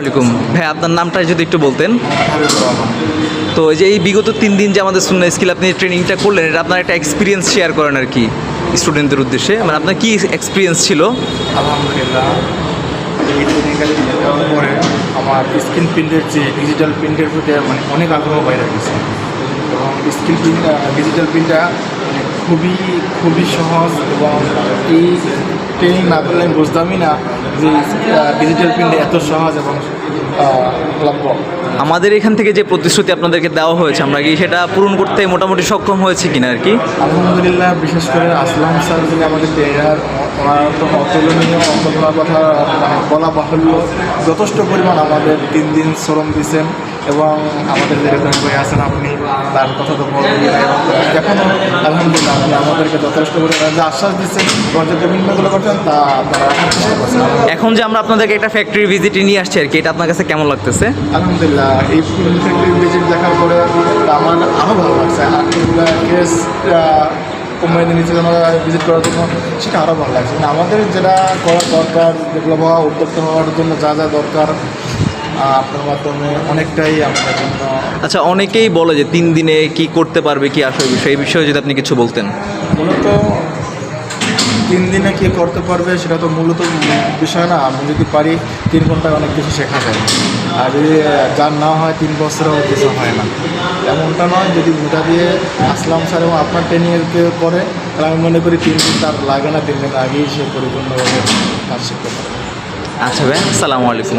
ওয়ালাইকুম ভাই, আপনার নামটা যদি একটু বলতেন। তো এই যে এই বিগত 3 দিন যে আমাদের সুন্নাহ স্কিল আপনি ট্রেনিংটা করলেন, এটা আপনার একটা এক্সপিরিয়েন্স শেয়ার করেন আর কি স্টুডেন্টদের উদ্দেশ্যে, মানে আপনার কি এক্সপিরিয়েন্স ছিল? আলহামদুলিল্লাহ, এই টেকনিক্যালি যাওয়ার পরে আমার স্ক্রিন প্রিন্টের যে ডিজিটাল প্রিন্টের প্রতি মানে অনেক আগ্রহ বাইরে গেছে। এবং স্ক্রিন প্রিন্ট ডিজিটাল প্রিন্টটা মানে খুবই সহজ, এবং এই ট্রেনিং না করলে আমি বুঝতামই না যে ডিজিটাল প্রিন্ট এত সহজ এবং লভ্য। আমাদের এখান থেকে যে প্রতিশ্রুতি আপনাদেরকে দেওয়া হয়েছে, আমরা কি সেটা পূরণ করতে মোটামুটি সক্ষম হয়েছে কিনা আর কি? আলহামদুলিল্লাহ, বিশেষ করে আসলাম স্যার যিনি আমাদের ট্রেনার, ওনার তো অতুলনীয় অন্তর্নার কথা মানে বলা বাহুল্য। যথেষ্ট পরিমাণ আমাদের 3 দিন শ্রম দিচ্ছেন, এবং আমাদের যেরকম বই আছেন আপনি, তার কথা তো বলবেন। এখনও আলহামদুলিল্লাহ আপনি আমাদেরকে যথেষ্ট পরিমাণে যে আশ্বাস দিচ্ছেন এবং যে কমিটমেন্টগুলো করছেন তা আপনারা চেষ্টা করছেন। এখন যে আমরা আপনাদেরকে একটা ফ্যাক্টরি ভিজিটে নিয়ে আসছি আর কি, এটা আপনার কাছে কেমন লাগতেছে? আলহামদুলিল্লাহ, এই ফ্যাক্টরি ভিজিট দেখার পরে আমার আরও ভালো লাগছে। এগুলো কেস কোম্পানিতে নিচে ভিজিট করার জন্য সেটা আরও ভালো লাগছে। মানে আমাদের যেটা করার দরকার, যেগুলো হওয়া উদ্যোক্তা হওয়ার জন্য যা যা দরকার আপনার মাধ্যমে অনেকটাই আমাদের জন্য। আচ্ছা, অনেকেই বলে যে 3 দিনে কি করতে পারবে, কি আসল বিষয়, এই বিষয়ে যদি আপনি কিছু বলতেন। মূলত 3 দিনে কী করতে পারবে সেটা তো মূলত বিষয় না। আমি যদি পারি 3 ঘন্টায় অনেক কিছু শেখা যায়, আর যদি যার না হয় 3 বছরেও কিছু হয় না, এমনটা নয়। যদি মোটা দিয়ে আসলাম স্যার এবং আপনার ট্রেনিংয়ের পরে, তাহলে আমি মনে করি 3 দিন তার লাগে না, 3 দিন আগেই সে পরিপূর্ণভাবে কাজ শিখতে পারে। আচ্ছা ভাই, আসসালামু আলাইকুম।